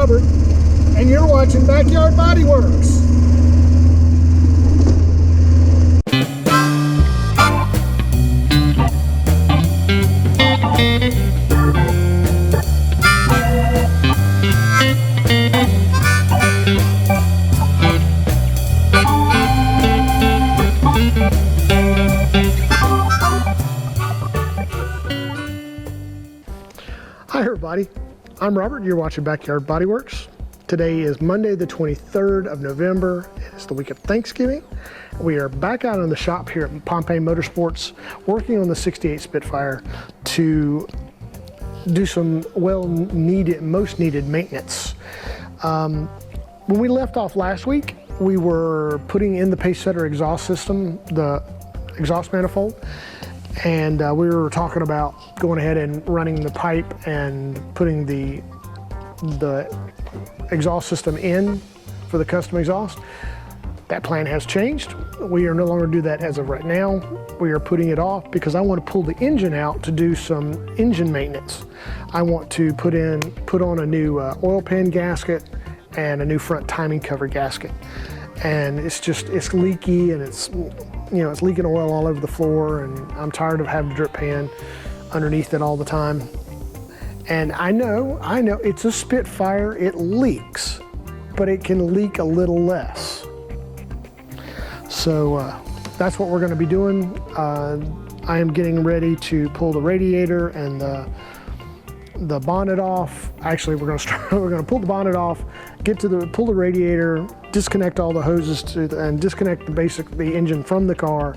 Robert, and you're watching Backyard Bodyworks. Hi everybody, I'm Robert, you're watching Backyard Bodyworks. Today is Monday the 23rd of November. It's the week of Thanksgiving. We are back out in the shop here at Pompey Motorsports working on the 68 Spitfire to do some most needed maintenance. When we left off last week, we were putting in the pace setter exhaust system, the exhaust manifold, and we were talking about going ahead and running the pipe and putting the exhaust system in for the custom exhaust. That plan has changed. We are no longer do that as of right now. We are putting it off because I want to pull the engine out to do some engine maintenance. I want to put on a new oil pan gasket and a new front timing cover gasket. And it's leaky, and it's leaking oil all over the floor, and I'm tired of having a drip pan underneath it all the time. And I know it's a Spitfire, it leaks, but it can leak a little less. So that's what we're going to be doing. I am getting ready to pull the radiator and the bonnet off. Actually, we're going to pull the bonnet off, pull the radiator, disconnect all the hoses and disconnect the engine from the car,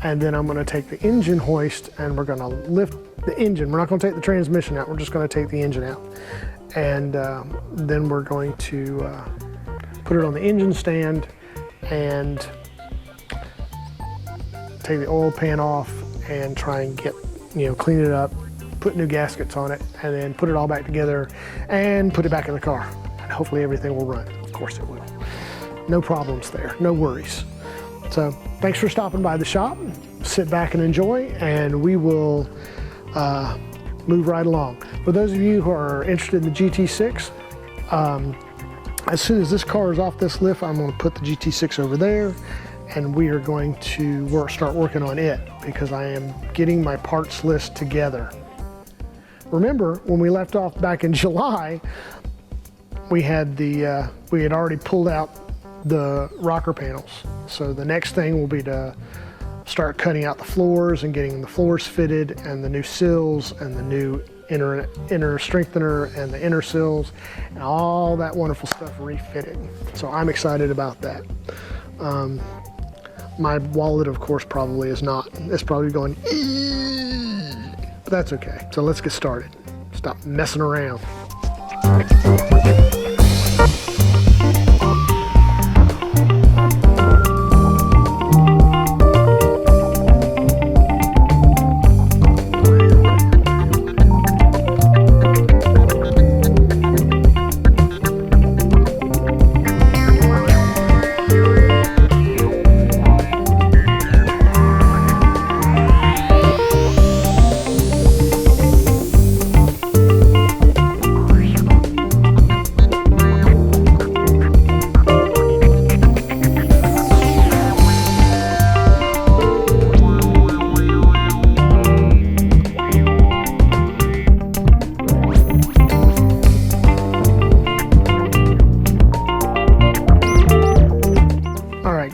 and then I'm going to take the engine hoist and we're going to lift the engine. We're not going to take the transmission out. We're just going to take the engine out, and then we're going to put it on the engine stand and take the oil pan off and try and clean it up, put new gaskets on it, and then put it all back together and put it back in the car. And hopefully everything will run. Of course it will. No problems there, no worries. So thanks for stopping by the shop. Sit back and enjoy, and we will move right along. For those of you who are interested in the GT6, as soon as this car is off this lift, I'm going to put the GT6 over there, and we are going to start working on it because I am getting my parts list together. Remember, when we left off back in July, we had already pulled out the rocker panels. So the next thing will be to start cutting out the floors and getting the floors fitted, and the new sills and the new inner strengthener and the inner sills and all that wonderful stuff refitted. So I'm excited about that. My wallet, of course, probably is not. It's probably going, but that's okay. So let's get started. Stop messing around.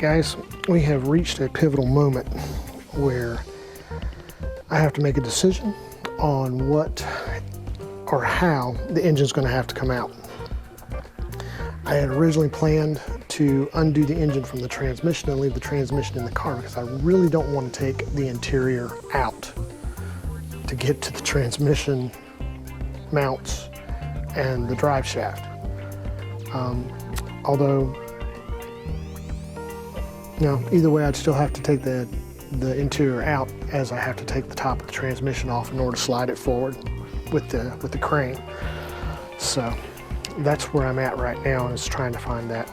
Guys, we have reached a pivotal moment where I have to make a decision on what or how the engine's going to have to come out. I had originally planned to undo the engine from the transmission and leave the transmission in the car because I really don't want to take the interior out to get to the transmission mounts and the drive shaft. Although, either way, I'd still have to take the interior out, as I have to take the top of the transmission off in order to slide it forward with the crane. So that's where I'm at right now, is trying to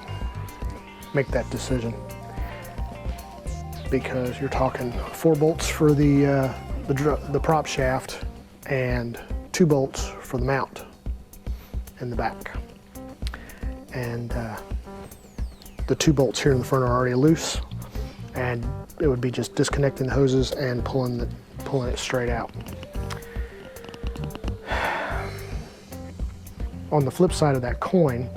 make that decision. Because you're talking 4 bolts for the prop shaft and 2 bolts for the mount in the back. and the 2 bolts here in the front are already loose, and it would be just disconnecting the hoses and pulling it straight out. On the flip side of that coin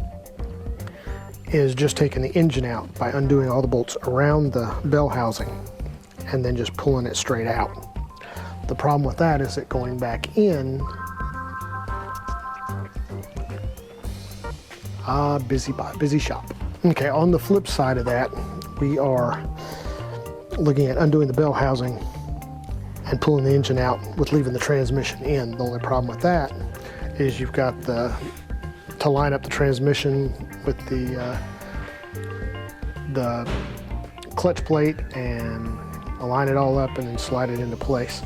is just taking the engine out by undoing all the bolts around the bell housing and then just pulling it straight out. The problem with that is that going back in, busy shop. Okay, on the flip side of that, we are looking at undoing the bell housing and pulling the engine out with leaving the transmission in. The only problem with that is you've got to line up the transmission with the clutch plate and align it all up and then slide it into place.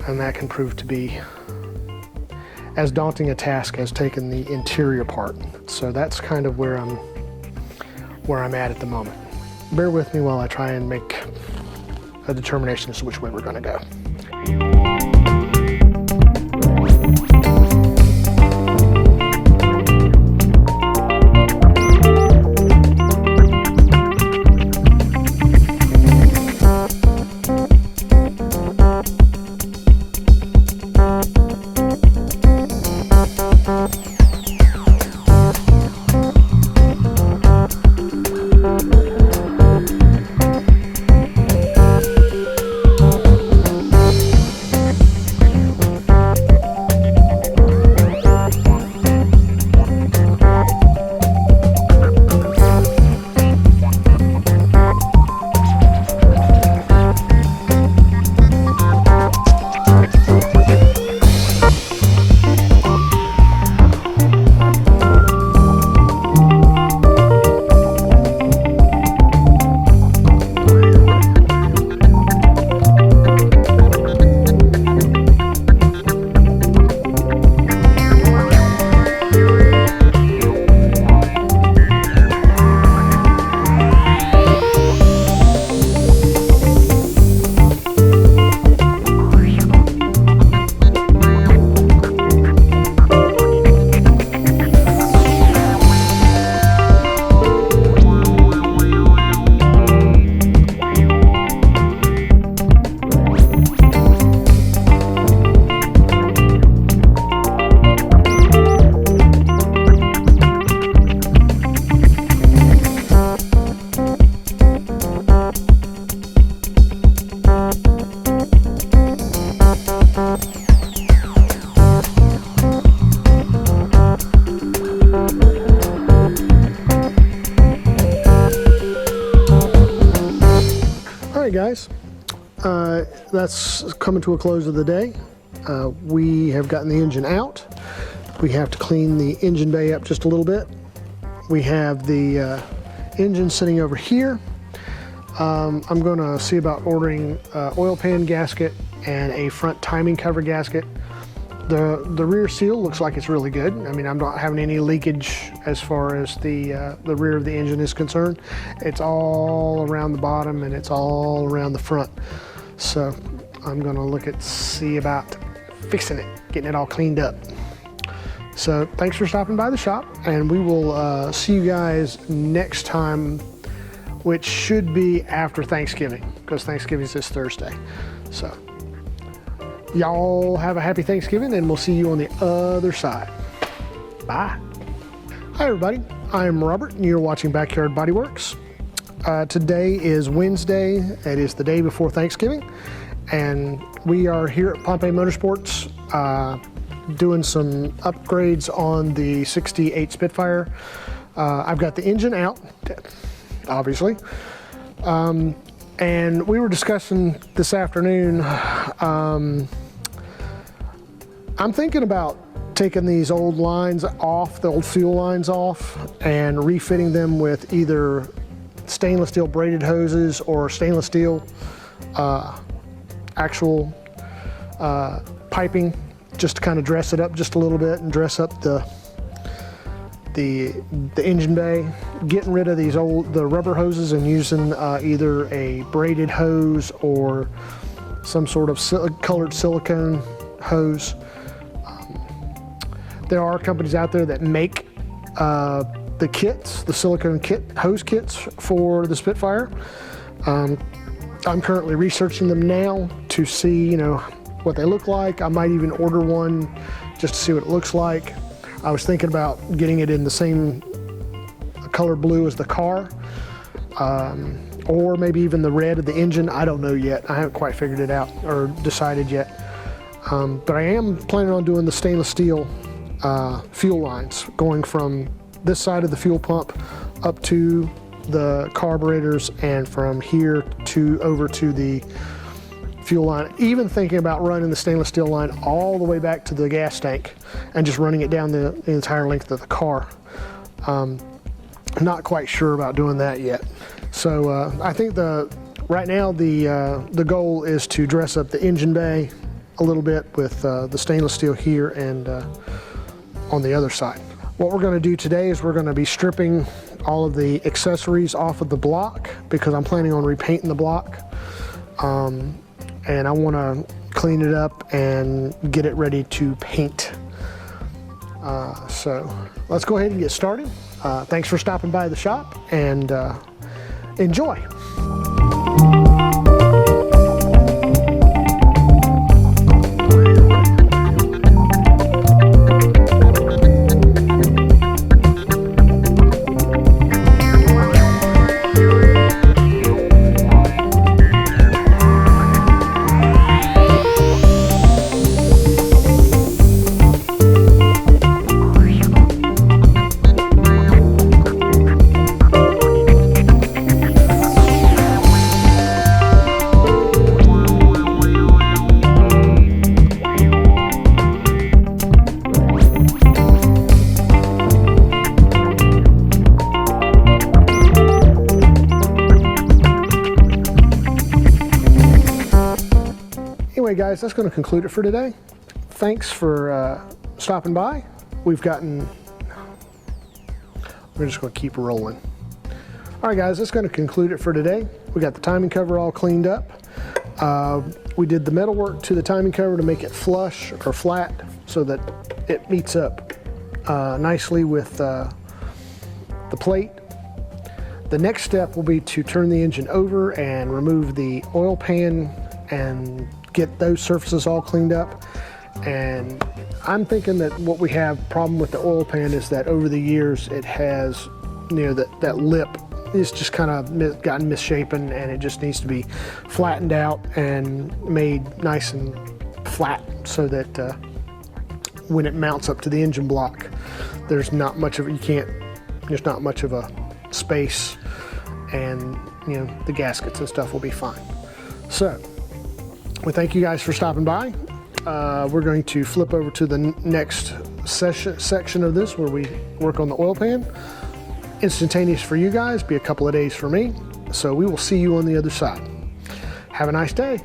And that can prove to be as daunting a task as taking the interior part. So that's kind of where I'm at the moment. Bear with me while I try and make a determination as to which way we're going to go. Guys, that's coming to a close of the day. We have gotten the engine out. We have to clean the engine bay up just a little bit. We have the engine sitting over here. I'm going to see about ordering oil pan gasket and a front timing cover gasket. The rear seal looks like it's really good. I mean, I'm not having any leakage as far as the rear of the engine is concerned. It's all around the bottom and it's all around the front. So I'm gonna see about fixing it, getting it all cleaned up. So thanks for stopping by the shop, and we will see you guys next time, which should be after Thanksgiving, because Thanksgiving is this Thursday. So y'all have a happy Thanksgiving, and we'll see you on the other side. Bye. Hi everybody, I'm Robert and you're watching Backyard Bodyworks. Today is Wednesday. It is the day before Thanksgiving, and we are here at Pompey Motorsports doing some upgrades on the 68 Spitfire. I've got the engine out, obviously, and we were discussing this afternoon. I'm thinking about taking these old lines off, the old fuel lines off, and refitting them with either stainless steel braided hoses or stainless steel actual piping, just to kind of dress it up just a little bit and dress up the engine bay, getting rid of the rubber hoses and using either a braided hose or some sort of colored silicone hose. There are companies out there that make the kits, the silicone kit, hose kits for the Spitfire. I'm currently researching them now to see, what they look like. I might even order one just to see what it looks like. I was thinking about getting it in the same color blue as the car, or maybe even the red of the engine. I don't know yet. I haven't quite figured it out or decided yet. But I am planning on doing the stainless steel fuel lines, going from this side of the fuel pump up to the carburetors, and from here over to the fuel line. Even thinking about running the stainless steel line all the way back to the gas tank and just running it down the entire length of the car. Not quite sure about doing that yet. So I think right now the goal is to dress up the engine bay a little bit with the stainless steel here and on the other side. What we're going to do today is we're going to be stripping all of the accessories off of the block, because I'm planning on repainting the block, and I want to clean it up and get it ready to paint. So let's go ahead and get started. Thanks for stopping by the shop, and enjoy. Anyway, guys, that's going to conclude it for today. Thanks for stopping by. We're just going to keep rolling. All right, guys, that's going to conclude it for today. We got the timing cover all cleaned up. We did the metal work to the timing cover to make it flush or flat so that it meets up nicely with the plate. The next step will be to turn the engine over and remove the oil pan and get those surfaces all cleaned up. And I'm thinking that what we have problem with the oil pan is that over the years it has, that lip is just kind of gotten misshapen, and it just needs to be flattened out and made nice and flat so that when it mounts up to the engine block, there's not much of there's not much of a space, and the gaskets and stuff will be fine. So we thank you guys for stopping by. We're going to flip over to the next section of this where we work on the oil pan. Instantaneous for you guys, be a couple of days for me. So we will see you on the other side. Have a nice day.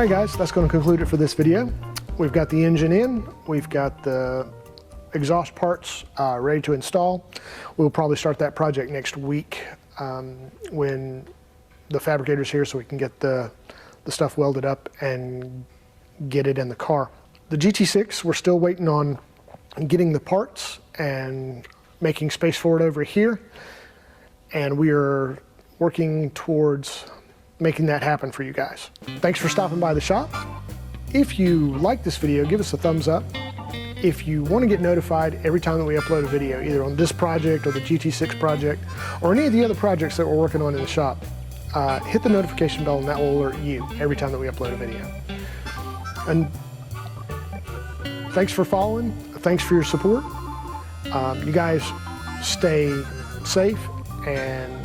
right, guys, that's going to conclude it for this video. We've got the engine in, we've got the exhaust parts ready to install. We'll probably start that project next week when the fabricator's here, so we can get the stuff welded up and get it in the car. The GT6, we're still waiting on getting the parts and making space for it over here, and we are working towards making that happen for you guys. Thanks for stopping by the shop. If you like this video, give us a thumbs up. If you want to get notified every time that we upload a video, either on this project or the GT6 project, or any of the other projects that we're working on in the shop, hit the notification bell and that will alert you every time that we upload a video. And thanks for following, thanks for your support. You guys stay safe, and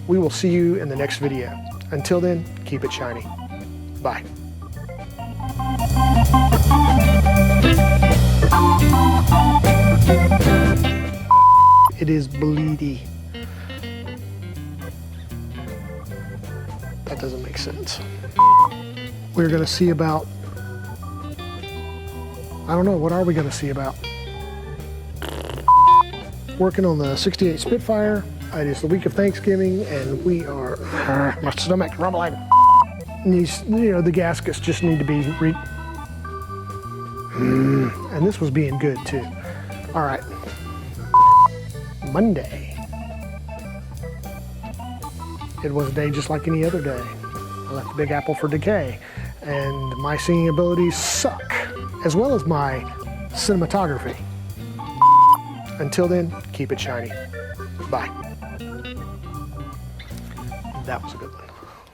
we will see you in the next video. Until then, keep it shiny. Bye. It is bleedy. That doesn't make sense. We're gonna see about, I don't know, what are we gonna see about? Working on the 68 Spitfire. It is the week of Thanksgiving, and we are, my stomach rumbling. These, you know, the gaskets just need to be and this was being good too. All right, Monday. It was a day just like any other day. I left the Big Apple for decay, and my singing abilities suck, as well as my cinematography. Until then, keep it shiny. Bye. That was a good one.